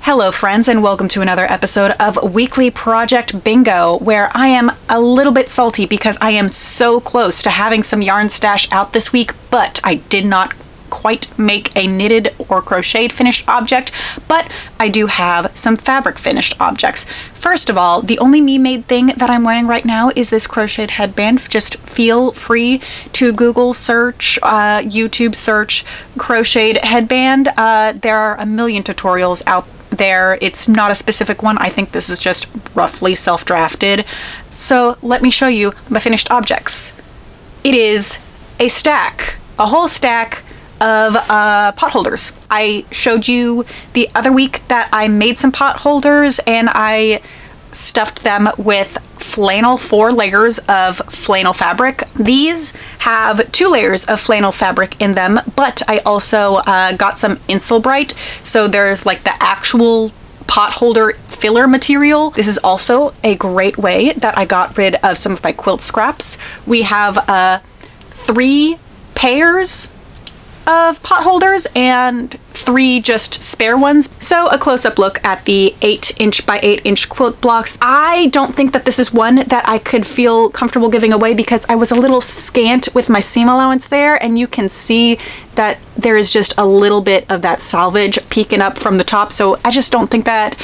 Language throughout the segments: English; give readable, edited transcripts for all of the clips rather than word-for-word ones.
Hello friends, and welcome to another episode of Weekly Project Bingo, where I am a little bit salty because I am so close to having some yarn stash out this week, but I did not quite make a knitted or crocheted finished object, but I do have some fabric finished objects. First of all, the only me-made thing that I'm wearing right now is this crocheted headband. Just feel free to Google search, YouTube search crocheted headband. There are a million tutorials out there. It's not a specific one. I think this is just roughly self-drafted. So let me show you my finished objects. It is a stack, a whole stack of potholders. I showed you the other week that I made some potholders and I stuffed them with flannel, 4 layers of flannel fabric. These have 2 layers of flannel fabric in them, but I also got some Insulbright, so there's like the actual potholder filler material. This is also a great way that I got rid of some of my quilt scraps. We have 3 pairs of potholders and 3 just spare ones. So a close-up look at the 8" by 8" quilt blocks. I don't think that this is one that I could feel comfortable giving away because I was a little scant with my seam allowance there, and you can see that there is just a little bit of that salvage peeking up from the top, so I just don't think that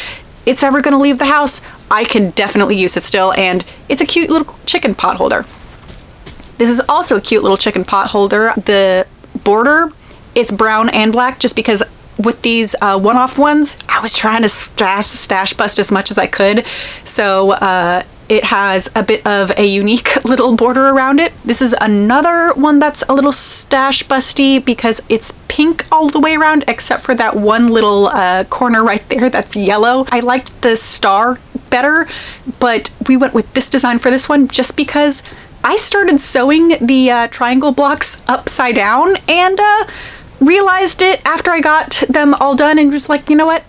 it's ever going to leave the house. I can definitely use it still, and it's a cute little chicken pot holder. This is also a cute little chicken pot holder. The border, it's brown and black, just because with these one-off ones I was trying to stash bust as much as I could, so it has a bit of a unique little border around it. This is another one that's a little stash busty because it's pink all the way around except for that one little corner right there that's yellow. I liked the star better, but we went with this design for this one just because I started sewing the triangle blocks upside down and realized it after I got them all done and was like, you know what?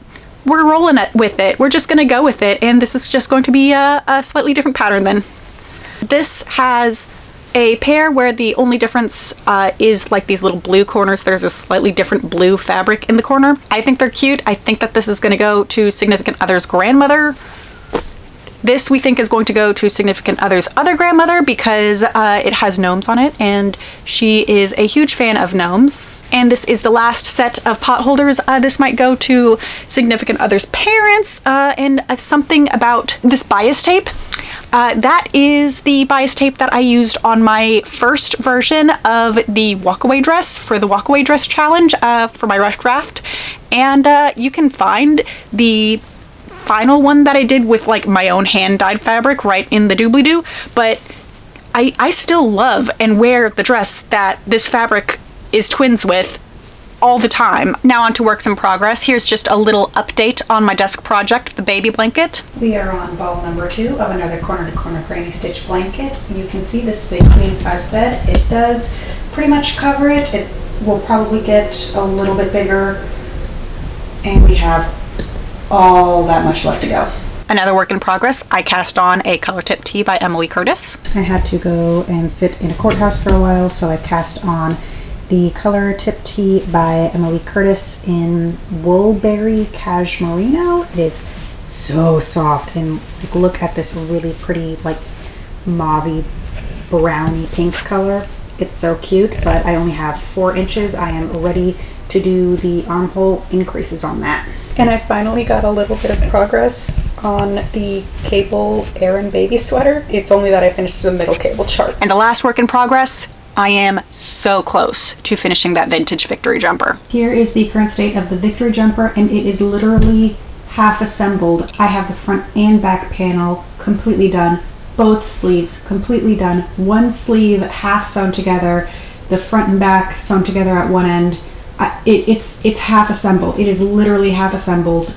We're rolling it with it. We're just going to go with it, and this is just going to be a slightly different pattern then. This has a pair where the only difference is like these little blue corners. There's a slightly different blue fabric in the corner. I think they're cute. I think that this is going to go to significant other's grandmother. This we think is going to go to significant other's other grandmother because it has gnomes on it and she is a huge fan of gnomes. And this is the last set of potholders. This might go to significant other's parents. And something about this bias tape. That is the bias tape that I used on my first version of the walkaway dress for the walkaway dress challenge for my rush draft. And you can find the final one that I did with like my own hand dyed fabric right in the doobly-doo, but I still love and wear the dress that this fabric is twins with all the time. Now on to works in progress. Here's just a little update on my desk project, the baby blanket. We are on ball number 2 of another corner to corner granny stitch blanket. You can see this is a queen size bed. It does pretty much cover it. It will probably get a little bit bigger, and we have all that much left to go. Another work in progress, I cast on a color tip tee by Emily Curtis. I had to go and sit in a courthouse for a while, so I cast on the color tip tee by Emily Curtis in Woolberry Cashmerino. It is so soft, and like, look at this really pretty like mauvey browny pink color. It's so cute, but I only have 4 inches. I am ready to do the armhole increases on that. And I finally got a little bit of progress on the cable Aran baby sweater. It's only that I finished the middle cable chart. And the last work in progress, I am so close to finishing that vintage victory jumper. Here is the current state of the victory jumper, and it is literally half assembled. I have the front and back panel completely done. Both sleeves completely done. One sleeve half sewn together, the front and back sewn together at one end. It's half assembled. It is literally half assembled,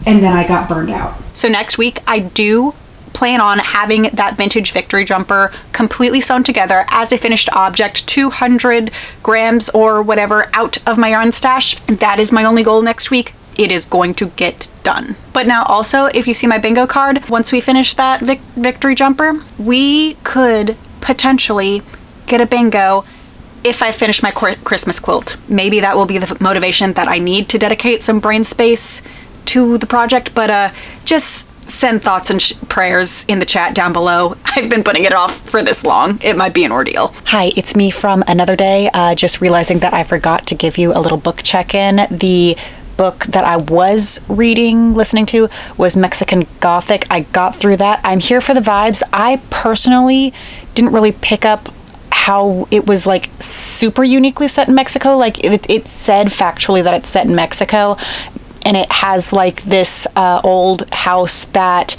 and then I got burned out. So next week I do plan on having that vintage victory jumper completely sewn together as a finished object, 200 grams or whatever out of my yarn stash. That is my only goal next week. It is going to get done. But now also, if you see my bingo card, once we finish that victory jumper, we could potentially get a bingo if I finish my Christmas quilt. Maybe that will be the motivation that I need to dedicate some brain space to the project, but just send thoughts and prayers in the chat down below. I've been putting it off for this long. It might be an ordeal. Hi, it's me from another day. Just realizing that I forgot to give you a little book check-in. The book that I was listening to was Mexican Gothic. I got through that. I'm here for the vibes. I personally didn't really pick up how it was like super uniquely set in Mexico. Like it said factually that it's set in Mexico, and it has like this old house that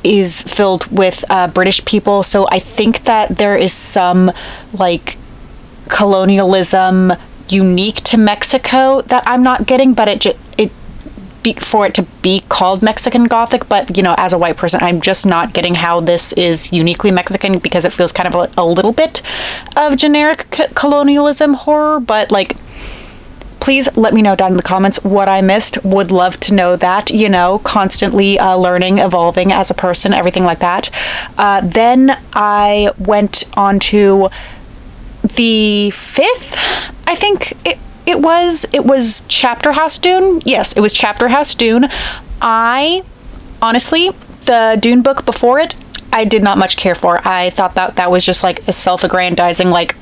is filled with British people. So I think that there is some like colonialism unique to Mexico that I'm not getting, but for it to be called Mexican Gothic, but you know, as a white person, I'm just not getting how this is uniquely Mexican, because it feels kind of a little bit of generic colonialism horror. But like, please let me know down in the comments what I missed. Would love to know that, you know, constantly learning, evolving as a person, everything like that. Then I went on to the 5th, I think it was Chapter House Dune. Yes, it was Chapter House Dune. I honestly, the Dune book before it, I did not much care for. I thought that was just like a self-aggrandizing, like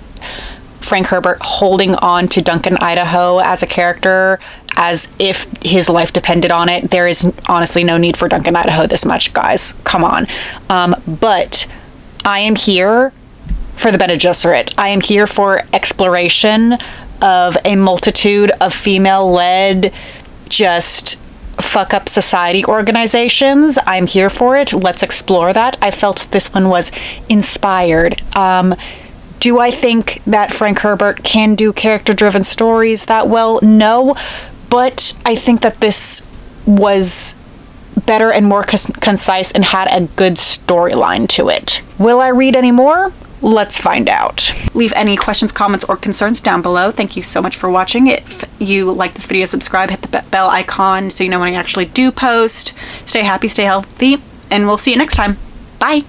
Frank Herbert holding on to Duncan Idaho as a character as if his life depended on it. There is honestly no need for Duncan Idaho this much, guys. Come on. But I am here for the Bene Gesserit. I am here for exploration of a multitude of female-led, just fuck up society organizations. I'm here for it. Let's explore that. I felt this one was inspired. Do I think that Frank Herbert can do character-driven stories that well? No, but I think that this was better and more concise and had a good storyline to it. Will I read any more? Let's find out. Leave any questions, comments, or concerns down below. Thank you so much for watching. If you like this video, subscribe, hit the bell icon so you know when I actually do post. Stay happy, stay healthy, and we'll see you next time. Bye.